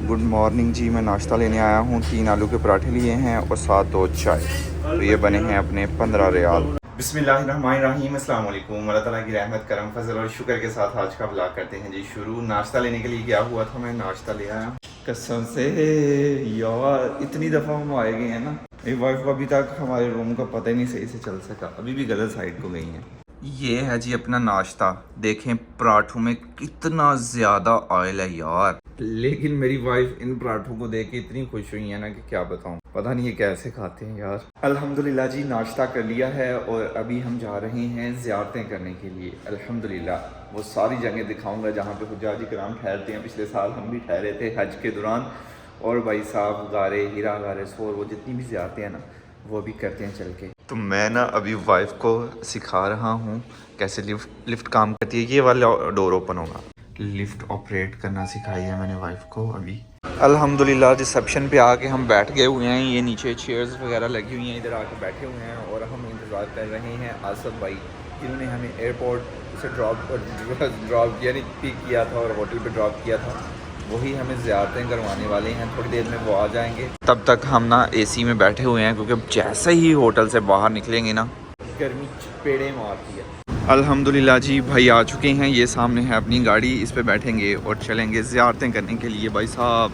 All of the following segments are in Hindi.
गुड मॉर्निंग जी। मैं नाश्ता लेने आया हूँ। 3 आलू के पराठे लिए हैं और साथ 2 चाय। तो ये बने हैं अपने 15 रियाल। बिस्मिल्लाहिर्रहमानिर्रहीम। अस्सलाम वालेकुम। अल्लाह ताला की रहमत करम फजल और शुक्र के साथ आज का व्लॉग करते हैं जी शुरू। नाश्ता लेने के लिए गया हुआ था, मैं नाश्ता ले आया। कसम से यार इतनी दफ़ा हम आए गए हैं ना, मेरी वाइफ को अभी तक हमारे रूम का पता ही नहीं सही से चल सका, अभी भी गलत साइड को गई हैं। ये है जी अपना नाश्ता। देखें पराठों में कितना ज़्यादा ऑयल है यार, लेकिन मेरी वाइफ इन पराठों को देख के इतनी खुश हुई है ना कि क्या बताऊं। पता नहीं ये कैसे खाते हैं यार। अल्हम्दुलिल्लाह जी नाश्ता कर लिया है और अभी हम जा रहे हैं ज़ियारतें करने के लिए। अल्हम्दुलिल्लाह वो सारी जगह दिखाऊंगा जहाँ पे हुज्जाज इकराम ठहरते हैं। पिछले साल हम भी ठहरे थे हज के दौरान। और भाई साहब गारे, हीरा गारे, सोर, वो जितनी भी ज़ियारतें हैं ना वो भी करते हैं चल के। तो मैं ना अभी वाइफ को सिखा रहा हूँ कैसे लिफ्ट काम करती है। ये वाला डोर ओपन होगा, लिफ्ट ऑपरेट करना सिखाई है मैंने वाइफ को अभी। अल्हम्दुलिल्लाह रिसेप्शन पे आके हम बैठ गए हुए हैं। ये नीचे चेयर्स वगैरह लगी हुई हैं, इधर आके बैठे हुए हैं और हम इंतज़ार कर रहे हैं आसफ भाई, जिन्होंने हमें एयरपोर्ट से ड्रॉप किया, नहीं पिक किया था और होटल पे ड्रॉप किया था। वही हमें ज़ियारतें करवाने वाले हैं, थोड़ी देर में वो आ जाएंगे। तब तक हम ना एसी में बैठे हुए हैं क्योंकि जैसे ही होटल से बाहर निकलेंगे ना गर्मी पेड़े मारती है। अल्हम्दुलिल्लाह जी भाई आ चुके हैं। ये सामने है अपनी गाड़ी, इस पे बैठेंगे और चलेंगे ज़ियारतें करने के लिए। भाई साहब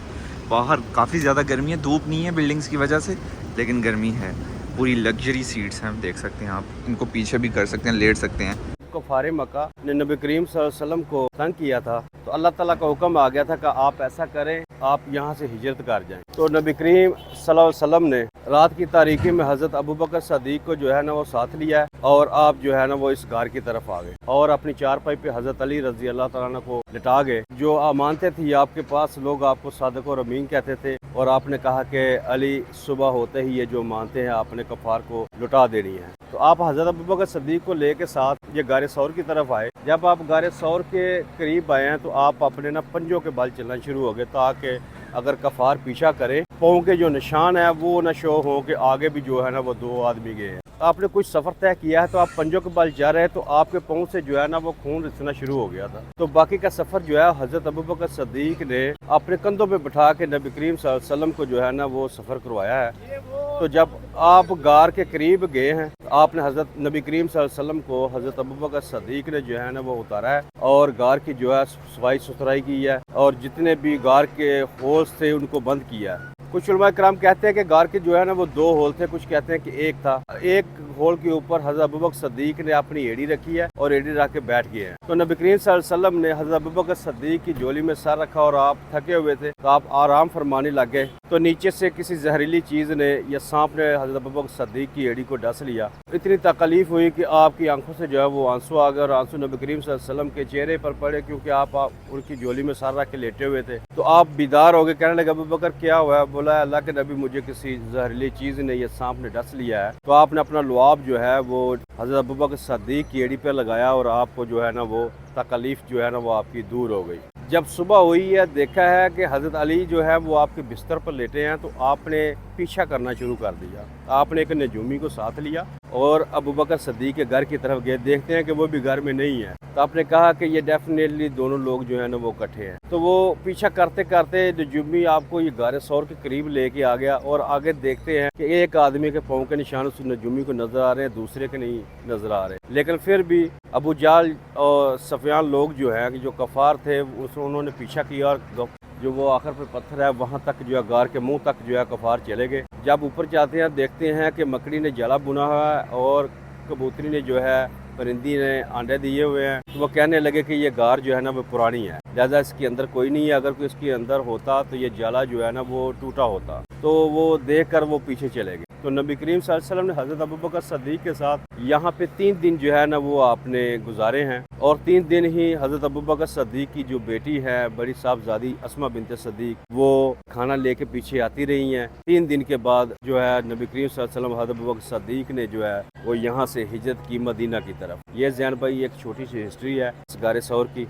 बाहर काफ़ी ज़्यादा गर्मी है, धूप नहीं है बिल्डिंग्स की वजह से, लेकिन गर्मी है। पूरी लग्जरी सीट्स हैं, देख सकते हैं आप। इनको पीछे भी कर सकते हैं, लेट सकते हैं। कुफ़ारे मक्का ने नबी करीम सल्लल्लाहु अलैहि वसल्लम को तंग किया था, तो अल्लाह ताला का हुक्म आ गया था कि आप ऐसा करें, आप यहाँ से हिजरत कर जाएं। तो नबी करीम सल्लल्लाहु अलैहि वसल्लम ने रात की तारीकी में हज़रत अबू बकर सदीक को जो है ना वो साथ लिया है और आप जो है ना वो इस गार की तरफ आ गए और अपनी चारपाई पे हज़रत अली रज़ी अल्लाह तआला अन्हु को लिटा गए। जो मानते थे आपके पास लोग आपको सादिक और अमीन कहते थे और आपने कहा कि अली सुबह होते ही ये जो मानते हैं आपने कफ़ार को लुटा देनी है। तो आप हज़रत अबू बकर सदीक को लेके साथ ये गारे सौर की तरफ आए। जब आप गारे सौर के करीब आए हैं तो आप अपने ना पंजों के बल चलना शुरू हो गए, ताकि अगर कफ़ार पीछा करे पाँव के जो निशान है वो न शो हो कि आगे भी जो है ना वो 2 आदमी गए हैं। आपने कुछ सफ़र तय किया है तो आप पंजों के बल जा रहे हैं, तो आपके पाँव से जो है ना वो खून रिसना शुरू हो गया था। तो बाकी का सफ़र जो है हज़रत अबू बकर सदीक ने अपने कंधों पे बिठा के नबी करीम सल्लल्लाहु अलैहि वसल्लम को जो है ना वो सफ़र करवाया है। तो जब आप गार के करीब गए हैं तो आपने हज़रत नबी करीम सल्लल्लाहु अलैहि वसल्लम को हज़रत अबू बकर सदीक ने जो है ना वो उतारा है और गार की जो है सफाई सुथराई की है और जितने भी गार के होल्स थे उनको बंद किया है। कुछ उलमा कराम कहते हैं कि गार के जो है ना वो 2 होल थे, कुछ कहते हैं कि 1 था। एक होल के ऊपर हज़रत अबू बकर सदीक ने अपनी एड़ी रखी है और एड़ी रख के बैठ गए हैं। तो नबी करीम सल्लल्लाहु अलैहि वसल्लम ने हज़रत अबू बकर सदीक की झोली में सर रखा और आप थके हुए थे तो आप आराम फरमाने लग गए। तो नीचे से किसी जहरीली चीज़ ने या सांप ने हज़रत अबू बकर सदीक की एड़ी को डस लिया। इतनी तकलीफ हुई कि आपकी आंखों से जो है वो आंसू आ गए और आंसू नबी करीम सल्लल्लाहु अलैहि वसल्लम के चेहरे पर पड़े, क्योंकि आप उनकी झोली में सर रख के लेटे हुए थे। तो आप बीदार हो गए, कहने लगे अबू बकर क्या हुआ है? बोला अल्लाह के नबी मुझे किसी जहरीली चीज़ ने या सांप ने डस लिया है। तो आपने अपना लुआब जो है वो हज़रत अबू बकर सदीक की एड़ी पे लगाया और आपको जो है ना वो तकलीफ जो है ना वो आपकी दूर हो गई। जब सुबह हुई है देखा है कि हज़रत अली जो है वो आपके बिस्तर पर लेटे हैं, तो आपने पीछा करना शुरू कर दिया। आपने एक नजूमी को साथ लिया और अबू बकर सदीक के घर की तरफ गए। देखते हैं कि वो भी घर में नहीं है, तो आपने कहा कि ये डेफिनेटली दोनों लोग जो है ना वो इकट्ठे हैं। तो वो पीछा करते करते नजूमी आपको ये गारे सौर के करीब लेके आ गया और आगे देखते हैं कि एक आदमी के पाँव के निशान उस नजूमी को नजर आ रहे हैं, दूसरे के नहीं नजर आ रहे। लेकिन फिर भी अबू जाल और सफियान लोग जो है जो कफ़ार थे उन्होंने पीछा किया और जो वो आखिर पे पत्थर है वहाँ तक जो है गार के मुंह तक जो है कफ़ार चले गए। जब ऊपर जाते हैं देखते हैं कि मकड़ी ने जाला बुना हुआ है और कबूतरी ने जो है परिंदी ने अंडे दिए हुए हैं। तो वो कहने लगे कि ये गार जो है ना वो पुरानी है, लिहाजा इसके अंदर कोई नहीं है। अगर कोई इसके अंदर होता तो ये जाला जो है ना वो टूटा होता। तो वो देख कर वो पीछे चले गए। तो नबी करीम सल्लल्लाहु अलैहि वसल्लम ने हज़रत अबू बकर सदीक के साथ यहाँ पे 3 दिन जो है ना वो आपने गुजारे हैं और 3 दिन ही हज़रत अबू बकर सदीक की जो बेटी है बड़ी साहबजादी अस्मा बिनते सदीक वो खाना लेके पीछे आती रही हैं। 3 दिन के बाद जो है नबी करीम सल्लल्लाहु अलैहि वसल्लम हज़रत अबू बकर सदीक ने जो है वो यहाँ से हिजरत की मदीना की तरफ। ये ज़ैन भाई एक छोटी सी हिस्ट्री है इस गारे सौर की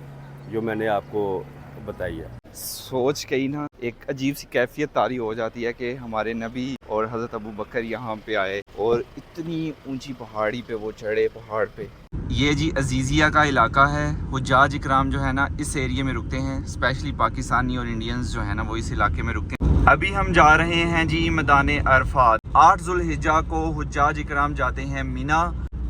जो मैंने आपको बताई है। सोच के ही ना एक अजीब सी कैफियत तारी हो जाती है कि हमारे नबी और हज़रत अबू बकर यहाँ पे आए और इतनी ऊंची पहाड़ी पे वो चढ़े पहाड़ पे। ये जी अजीज़िया का इलाका है। हुज्जाज इकराम जो है ना इस एरिया में रुकते हैं, स्पेशली पाकिस्तानी और इंडियंस जो है ना वो इस इलाके में रुकते हैं। अभी हम जा रहे हैं जी मैदान अरफात। 8 ज़ुल्हिज्जा को हुज्जाज इकराम जाते हैं मीना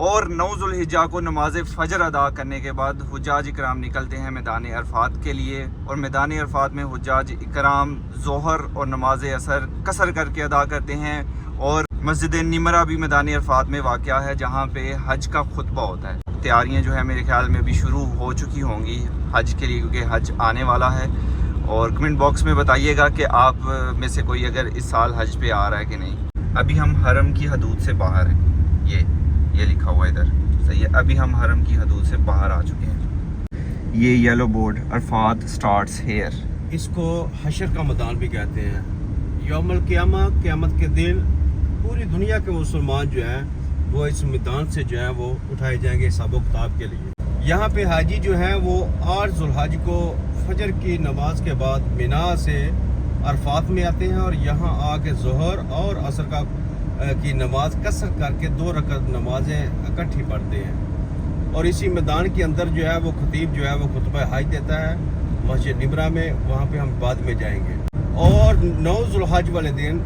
और 9 ज़ुल्हिज्जा को नमाज फ़जर अदा करने के बाद हुज्जाज इकराम निकलते हैं मैदान अरफात के लिए। और मैदान अरफात में हुज्जाज इकराम ज़ोहर और नमाज असर कसर करके अदा करते हैं। और मस्जिद निमरा भी मैदान अरफात में वाक़या है जहाँ पे हज का खुतबा होता है। तैयारियाँ जो है मेरे ख्याल में भी शुरू हो चुकी होंगी हज के लिए, क्योंकि हज आने वाला है। और कमेंट बॉक्स में बताइएगा कि आप में से कोई अगर इस साल हज पे आ रहा है कि नहीं। अभी हम हरम की हदूद से बाहर हैं, ये लिखा हुआ इधर, सही है। अभी हम हरम की हदूद से बाहर आ चुके हैं। ये yellow board Arfat starts hair. इसको हशर का मैदान भी कहते हैं। यौमुल क़ियामा, क़यामत के दिन पूरी दुनिया के मुसलमान जो हैं वो इस मैदान से जो है वो उठाए जाएंगे हिसाब किताब के लिए। यहाँ पे हाजी जो है वो 8 ज़ुल्हज को फजर की नमाज के बाद मिना से अरफात में आते हैं और यहाँ आके ज़ोहर और असर की नमाज कसर करके 2 रकअत नमाजें इकट्ठी पढ़ते हैं। और इसी मैदान के अंदर जो है वो खतीब जो है वो खुतबा हज देता है मस्जिद निमरा में, वहाँ पे हम बाद में जाएंगे। और 9 ज़ुल्हज वाले दिन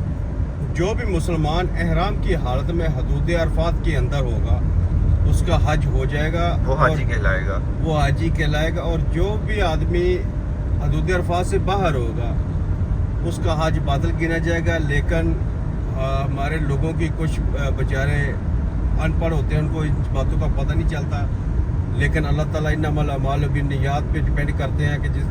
जो भी मुसलमान एहराम की हालत में हदूद अरफात के अंदर होगा उसका हज हो जाएगा, वो हाजी कहलाएगा। और जो भी आदमी हदूद अरफात से बाहर होगा उसका हज बातिल गिना जाएगा। लेकिन हमारे लोगों की कुछ बेचारे अनपढ़ होते हैं, उनको इन बातों का पता नहीं चलता। लेकिन अल्लाह ताला इन्नमल अमालु बिन्नियात पे डिपेंड करते हैं कि जिस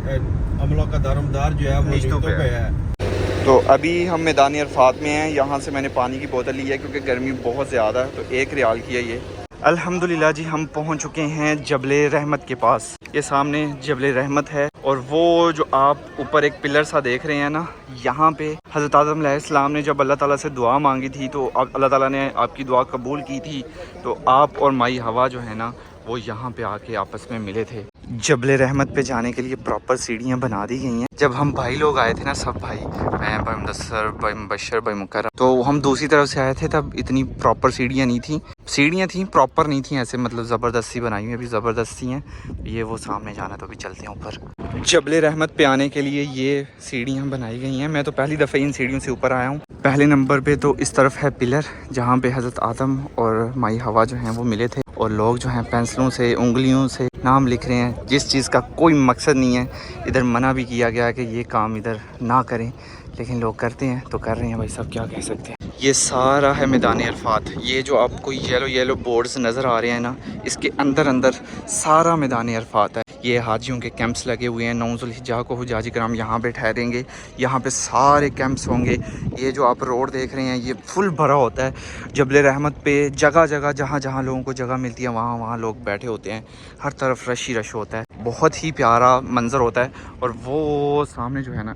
अमलों का दारोमदार जो है वो नीयतों पे है। तो अभी हम मैदान अरफात में हैं। यहाँ से मैंने पानी की बोतल ली है क्योंकि गर्मी बहुत ज़्यादा है, तो 1 रियाल की है ये। अल्हम्दुलिल्लाह जी हम पहुँच चुके हैं जबले रहमत के पास। ये सामने जबले रहमत है और वो जो आप ऊपर एक पिलर सा देख रहे हैं ना, यहाँ पे हज़रत आदम अलैहिस्सलाम ने जब अल्लाह ताला से दुआ मांगी थी तो अल्लाह ताला ने आपकी दुआ कबूल की थी। तो आप और माई हवा जो है ना वो यहाँ पे आके आपस में मिले थे। जबले रहमत पे जाने के लिए प्रॉपर सीढ़ियाँ बना दी गई हैं। जब हम भाई लोग आए थे ना, सब भाई, मैं, भाई मुदस्सर, भाई मुबश्शिर, भाई मुकर्रम, तो हम दूसरी तरफ से आए थे। तब इतनी प्रॉपर सीढ़ियाँ नहीं थी, सीढ़ियाँ थी प्रॉपर नहीं थी ऐसे, मतलब ज़बरदस्ती बनाई हुई, अभी ज़बरदस्ती हैं। ये वो सामने जाना, तो अभी चलते हैं ऊपर। जबले रहमत पे आने के लिए ये सीढ़ियाँ बनाई गई हैं। मैं तो पहली दफ़ा इन सीढ़ियों से ऊपर आया हूँ। पहले नंबर पे तो इस तरफ है पिलर जहाँ पे हज़रत आदम और माई हवा जो हैं वो मिले थे। और लोग जो हैं पेंसिलों से, उंगलियों से नाम लिख रहे हैं, जिस चीज़ का कोई मकसद नहीं है। इधर मना भी किया गया कि ये काम इधर ना करें, लेकिन लोग करते हैं तो कर रहे हैं भाई साहब, क्या कह सकते हैं। ये सारा है मैदान अरफात। ये जो आपको येलो बोर्ड्स नज़र आ रहे हैं ना, इसके अंदर सारा मैदान अरफात है। ये हाजियों के कैंप्स लगे हुए हैं। 9 ज़ुल्हिज्जा को हुज्जाज इकराम यहाँ पे ठहरेंगे, यहाँ पे सारे कैंप्स होंगे। ये जो आप रोड देख रहे हैं ये फुल भरा होता है। जबले रहमत पे जगह जहाँ लोगों को जगह मिलती है वहाँ लोग बैठे होते हैं। हर तरफ रश ही रश होता है, बहुत ही प्यारा मंजर होता है। और वो सामने जो है ना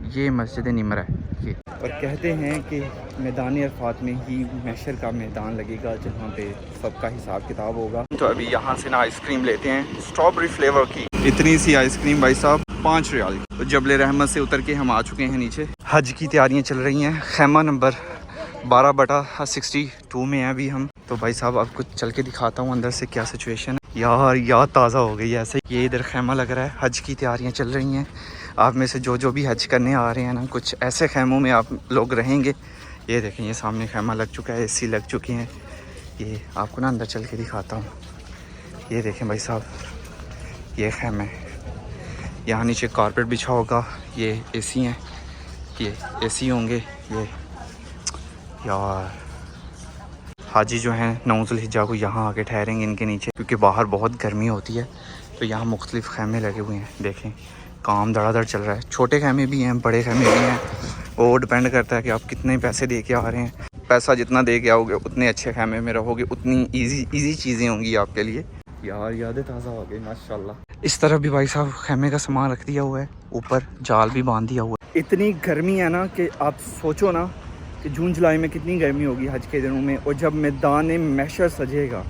ये मस्जिद निमरा है ये। और कहते हैं कि मैदान अरफात में ही महशर का मैदान लगेगा जहाँ पे सबका हिसाब किताब होगा। तो अभी यहाँ से ना आइसक्रीम लेते हैं स्ट्रॉबेरी फ्लेवर की। इतनी सी आइसक्रीम भाई साहब 5 रियाल। तो जबले रहमत से उतर के हम आ चुके हैं नीचे। हज की तैयारियाँ चल रही हैं। खैमा नंबर 12/62 में हैं अभी हम। तो भाई साहब आपको चल के दिखाता हूँ अंदर से क्या सिचुएशन है। यार याद ताज़ा हो गई है ऐसे। ये इधर खैमा लग रहा है, हज की तैयारियाँ चल रही हैं। आप में से जो भी हज करने आ रहे हैं ना, कुछ ऐसे खैमों में आप लोग रहेंगे। ये देखें, ये सामने खैमा लग चुका है, एसी लग चुकी हैं। ये आपको ना अंदर चल के दिखाता हूँ। ये देखें भाई साहब, ये खैमा है। यहाँ नीचे कारपेट बिछा होगा, ये एसी हैं, ये एसी होंगे। ये यार हाजी जो हैं 9 ज़ुल्हिज्जा को यहाँ आके ठहरेंगे इनके नीचे, क्योंकि बाहर बहुत गर्मी होती है। तो यहाँ मुख्तलिफ़ खैमे लगे हुए हैं। देखें काम धड़ाधड़ चल रहा है। छोटे खैमे भी हैं, बड़े खैमे भी हैं। वो डिपेंड करता है कि आप कितने पैसे दे के आ रहे हैं। पैसा जितना दे के आओगे उतने अच्छे खैमे में रहोगे, उतनी इजी चीज़ें होंगी आपके लिए। यार यादें ताज़ा हो गई माशाल्लाह। इस तरफ भी भाई साहब खैमे का सामान रख दिया हुआ है, ऊपर जाल भी बांध दिया हुआ है। इतनी गर्मी है ना कि आप सोचो ना कि जून जुलाई में कितनी गर्मी होगी हज के दिनों में। और जब मैदान महशर सजेगा,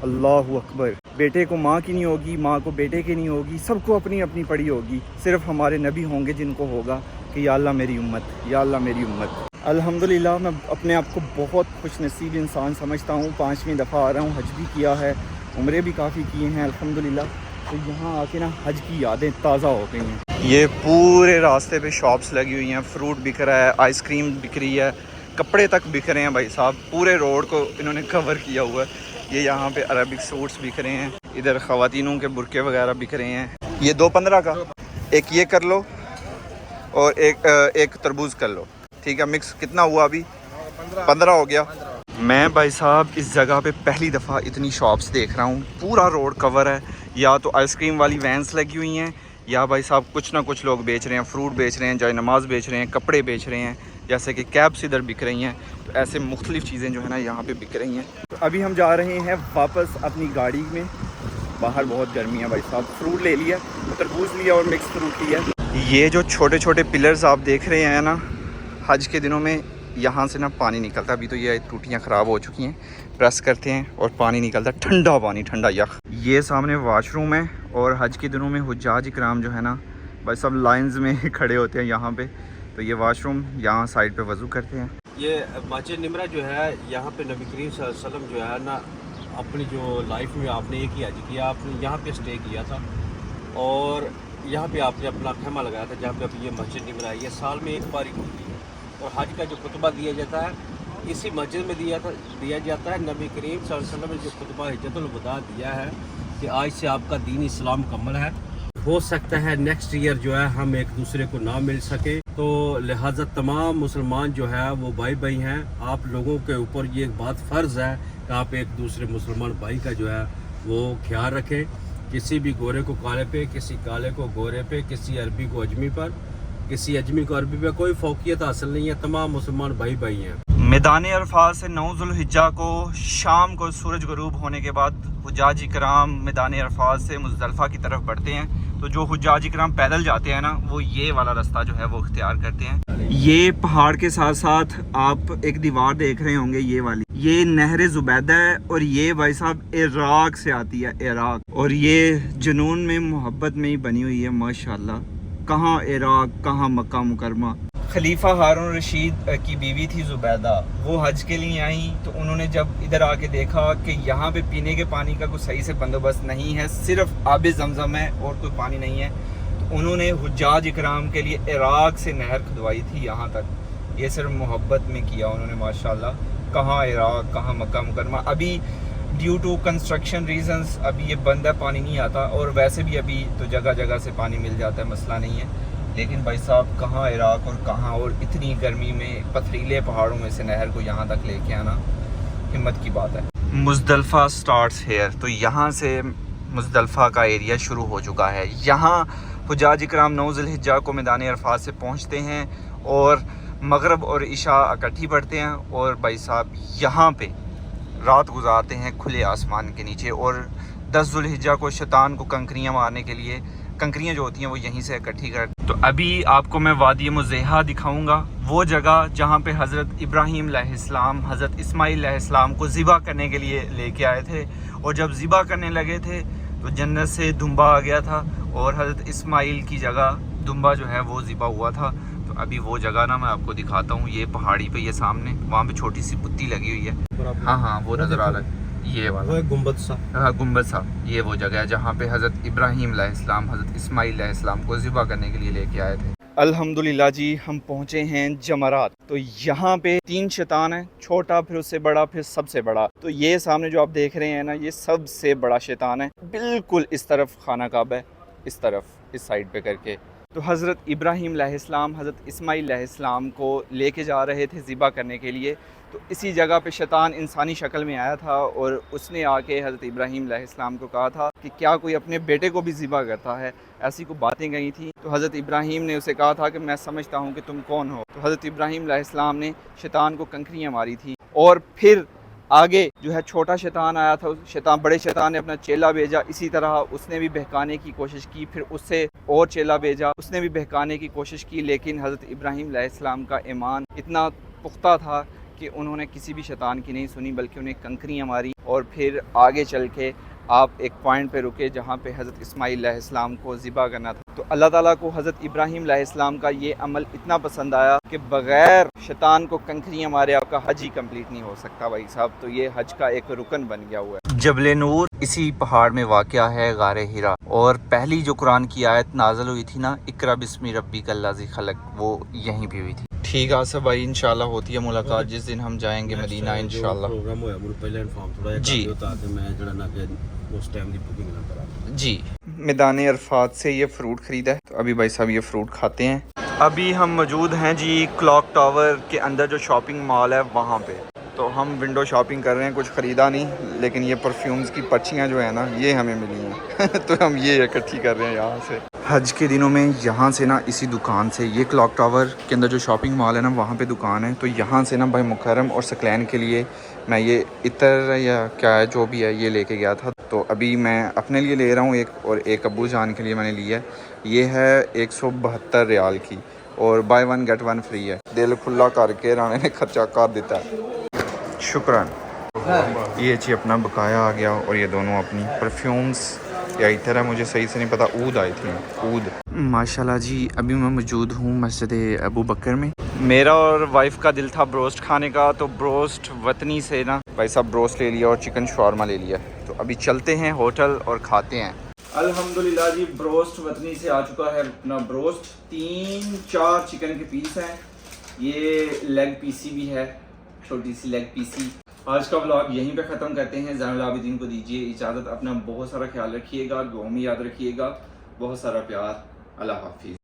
अल्लाह अकबर, बेटे को माँ की नहीं होगी, माँ को बेटे की नहीं होगी, सबको अपनी अपनी पड़ी होगी। सिर्फ हमारे नबी होंगे जिनको होगा कि या अल्लाह मेरी उम्मत, या अल्लाह मेरी उम्मत। अल्हम्दुलिल्लाह मैं अपने आप को बहुत खुशनसीब इंसान समझता हूँ। 5वीं दफ़ा आ रहा हूँ, हज भी किया है, उम्रे भी काफ़ी किए हैं अल्हम्दुलिल्लाह। तो यहाँ आके ना हज की यादें ताज़ा हो गई हैं। ये पूरे रास्ते पे शॉप्स लगी हुई हैं, फ्रूट बिक रहा है, आइसक्रीम बिक रही है, कपड़े तक बिक रहे हैं भाई साहब। पूरे रोड को इन्होंने कवर किया हुआ है। ये यहाँ पे अरबिक सूट्स बिक रहे हैं, इधर ख़वातीनों के बुरके वगैरह बिक रहे हैं। ये 2.15 का, एक ये कर लो और एक तरबूज कर लो, ठीक है। मिक्स कितना हुआ अभी? 15 हो गया। मैं भाई साहब इस जगह पे पहली दफ़ा इतनी शॉप्स देख रहा हूँ। पूरा रोड कवर है, या तो आइसक्रीम वाली वैन्स लगी हुई हैं, या भाई साहब कुछ ना कुछ लोग बेच रहे हैं, फ्रूट बेच रहे हैं, जाए नमाज बेच रहे हैं, कपड़े बेच रहे हैं, जैसे कि कैप्स इधर बिक रही हैं। तो ऐसे मुख्तलिफ़ चीज़ें जो है ना यहाँ पे बिक रही हैं। तो अभी हम जा रहे हैं वापस अपनी गाड़ी में। बाहर बहुत गर्मी है भाई साहब। फ्रूट ले लिया, तरबूज लिया और मिक्स फ्रूट लिया। ये जो छोटे छोटे पिलर्स आप देख रहे हैं ना, हज के दिनों में यहाँ से ना पानी निकलता। अभी तो ये टूटियाँ ख़राब हो चुकी हैं, प्रेस करते हैं और पानी निकलता, ठंडा पानी, ठंडा यख। ये सामने वाशरूम है और हज के दिनों में हुज्जाज इकराम जो है ना भाई सब लाइंस में खड़े होते हैं यहाँ पे। तो ये वाशरूम, यहाँ साइड पे वज़ू करते हैं। ये मस्जिद निमरा जो है, यहाँ पे नबी करीम सल्लल्लाहु अलैहि वसल्लम जो है ना अपनी जो लाइफ में आपने एक ही हज किया, आपने यहाँ पे स्टे किया था और यहाँ पे आपने अपना खेमा लगाया था, जहाँ पे अभी ये मस्जिद निमरा है। ये साल में एक बार ही होती है और हज का जो खुतबा दिया जाता है इसी मस्जिद में दिया जाता है। नबी करीम सल्लल्लाहु अलैहि वसल्लम ने जो खुतबा हिज्जतुल वदा दिया है कि आज से आपका दीन इस्लाम मुकम्मल है। हो सकता है नेक्स्ट ईयर जो है हम एक दूसरे को ना मिल सके, तो लिहाजा तमाम मुसलमान जो है वो भाई भाई हैं। आप लोगों के ऊपर ये एक बात फ़र्ज़ है कि आप एक दूसरे मुसलमान भाई का जो है वो ख्याल रखें। किसी भी गोरे को काले पे, किसी काले को गोरे पे, किसी अरबी को अजमी पर, किसी अजमी को अरबी पे कोई फौकियत हासिल नहीं है। तमाम मुसलमान भाई भाई हैं। मैदान अरफात से 9 ज़ुल्हिज्जा को शाम को सूरज गरूब होने के बाद हुज्जाज इकराम मैदान अरफात से मुज़दलिफ़ा की तरफ बढ़ते हैं। तो जो हुज्जाज इकराम पैदल जाते हैं ना, वो ये वाला रास्ता जो है वो इख्तियार करते हैं। ये पहाड़ के साथ साथ आप एक दीवार देख रहे होंगे, ये वाली, ये नहर ज़ुबैदा है और ये भाई साहब इराक से आती है, इराक। और ये जुनून में मोहब्बत में ही बनी हुई है माशाल्लाह। कहाँ इराक, कहाँ मक्का मुकरमा। खलीफा हारून रशीद की बीवी थी ज़ुबैदा, वो हज के लिए आई। तो उन्होंने जब इधर आके देखा कि यहाँ पे पीने के पानी का कोई सही से बंदोबस्त नहीं है, सिर्फ आब ज़मज़म है और कोई पानी नहीं है, तो उन्होंने हुज्जाज इकराम के लिए इराक से नहर खुदवाई थी यहाँ तक। ये सिर्फ मोहब्बत में किया उन्होंने माशाल्लाह। कहाँ इराक, कहाँ मक्का मुकरमा। अभी ड्यू टू कंस्ट्रक्शन रीजंस अभी ये बंद है, पानी नहीं आता। और वैसे भी अभी तो जगह जगह से पानी मिल जाता है, मसला नहीं है। लेकिन भाई साहब कहाँ इराक और कहाँ, और इतनी गर्मी में पथरीले पहाड़ों में से नहर को यहाँ तक लेके आना हिम्मत की बात है। Muzdalifah starts here. तो यहाँ से मुज़दलिफ़ा का एरिया शुरू हो चुका है। यहाँ हुज्जाज इकराम 9 ज़ुल्हिज्जा को मैदान अरफात से पहुँचते हैं और मगरब और इशा इकट्ठी पढ़ते हैं और भाई साहब यहाँ पे रात गुजारते हैं खुले आसमान के नीचे। और 10 ज़ुल्हिज्जा को शैतान को कंकरियाँ मारने के लिए, कंकरियाँ जो होती हैं वो यहीं से इकट्ठी कर। तो अभी आपको मैं वादी मुज़ेहा दिखाऊंगा, वो जगह जहाँ पे हज़रत इब्राहीम अलैहिस्सलाम हज़रत इस्माईल अलैहिस्सलाम को ज़िबा करने के लिए लेके आए थे। और जब ज़िबा करने लगे थे तो जन्नत से दुम्बा आ गया था और हज़रत इस्माईल की जगह दुम्बा जो है वो ज़िबा हुआ था। तो अभी वो जगह ना मैं आपको दिखाता हूँ। ये पहाड़ी पे, ये सामने वहाँ पे छोटी सी बुत्ती लगी हुई है। हाँ हाँ वो नज़र आ रहा है, ये वाला गुम्बद सा। हाँ गुम्बद सा। ये वो जगह है जहाँ पे हज़रत इब्राहीम अलैहिस्सलाम हज़रत इस्माईल अलैहिस्सलाम को ज़िबा करने के लिए लेके आए थे। अल्हम्दुलिल्लाह जी, हम पहुँचे हैं जमरात। तो यहाँ पे 3 शैतान है, छोटा, फिर उससे बड़ा, फिर सबसे बड़ा। तो ये सामने जो आप देख रहे हैं ना, ये सबसे बड़ा शैतान है। बिल्कुल इस तरफ खाना काबा है, इस तरफ इस साइड पे करके। तो हज़रत इब्राहीम अलैहिस्सलाम हज़रत इस्माईल अलैहिस्सलाम को लेके जा रहे थे ज़िबा करने के लिए। तो इसी जगह पे शैतान इंसानी शक्ल में आया था और उसने आके हज़रत इब्राहीम अलैहिस्सलाम को कहा था कि क्या कोई अपने बेटे को भी ज़िबा करता है। ऐसी को बातें गई थी। तो हज़रत इब्राहीम ने उसे कहा था कि मैं समझता हूँ कि तुम कौन हो। तो हज़रत इब्राहीम अलैहिस्सलाम ने शैतान को कंकरियाँ मारी थी। और फिर आगे जो है छोटा शैतान आया था, शैतान, बड़े शैतान ने अपना चेला भेजा। इसी तरह उसने भी बहकाने की कोशिश की, फिर उससे और चेला भेजा, उसने भी बहकाने की कोशिश की। लेकिन हज़रत इब्राहीम अलैहिस्सलाम का ईमान इतना पुख्ता था कि उन्होंने किसी भी शैतान की नहीं सुनी, बल्कि उन्हें कंकरियाँ मारी और फिर आगे चल के आप एक पॉइंट पे रुके जहाँ पे हज़रत इस्माईल अलैहिस्सलाम को ज़िबा करना था। तो अल्लाह ताला को हज़रत इब्राहीम अलैहिस्सलाम का ये अमल इतना पसंद आया कि बग़ैर शैतान को कंकरियाँ मारे आपका हज ही कंप्लीट नहीं हो सकता भाई साहब। तो ये हज का एक रुकन बन गया हुआ है। जबल नूर इसी पहाड़ में वाक़या है, गारे हिरा। और पहली जो कुरान की आयत नाज़िल हुई थी ना, इक़रा बिस्मि रब्बिकल लज़ी खलक़, वो यहीं पे हुई थी। ठीक है आसिफ भाई, इंशाल्लाह होती है मुलाकात जिस दिन हम जाएंगे मदीना इंशाल्लाह। प्रोग्राम होया मुझे पहले इन्फॉर्म थोड़ा जी ताकि मैं जड़ा ना कि उस टाइम दी बुकिंग ना करा। जी, मैदान अरफात से ये फ्रूट ख़रीदा है, तो अभी भाई साहब ये फ्रूट खाते हैं। अभी हम मौजूद हैं जी क्लॉक टावर के अंदर जो शॉपिंग मॉल है वहाँ पे। तो हम विंडो शॉपिंग कर रहे हैं, कुछ ख़रीदा नहीं, लेकिन ये परफ्यूम्स की पर्चियाँ जो है ना ये हमें मिली हैं तो हम ये इकट्ठी कर रहे हैं यहाँ से। हज के दिनों में यहाँ से ना इसी दुकान से, ये क्लॉक टावर के अंदर जो शॉपिंग मॉल है ना वहाँ पे दुकान है, तो यहाँ से ना भाई मुकर्रम और सकलैन के लिए मैं ये इतर या क्या है जो भी है ये लेके गया था। तो अभी मैं अपने लिए ले रहा हूँ एक, और एक अब्बू जान के लिए मैंने लिया है। ये है 172 रियाल की और by one get one free है। दिल खुला करके राणे ने खर्चा कर देता है, शुक्रान। ये जी अपना बकाया आ गया, और ये दोनों अपनी परफ्यूम्स या इतर है, मुझे सही से नहीं पता, ऊद आई थी, ऊद। माशाल्लाह जी, अभी मैं मौजूद हूँ मस्जिद अबू बकर में। मेरा और वाइफ का दिल था ब्रोस्ट खाने का, तो ब्रोस्ट वतनी से ना भाई साहब ब्रोस्ट ले लिया और चिकन शॉर्मा ले लिया। तो अभी चलते हैं होटल और खाते हैं। अल्हम्दुलिल्लाह जी, ब्रोस्ट वतनी से आ चुका है अपना ब्रोस्ट। 3-4 चिकन के पीस हैं, ये लेग पीसी भी है, छोटी सी लेग पीसी। आज का व्लॉग यहीं पे ख़त्म करते हैं। ज़ैनुल आबिदीन को दीजिए इजाज़त। अपना बहुत सारा ख्याल रखिएगा, दुआ में याद रखिएगा। बहुत सारा प्यार। अल्लाह हाफिज़।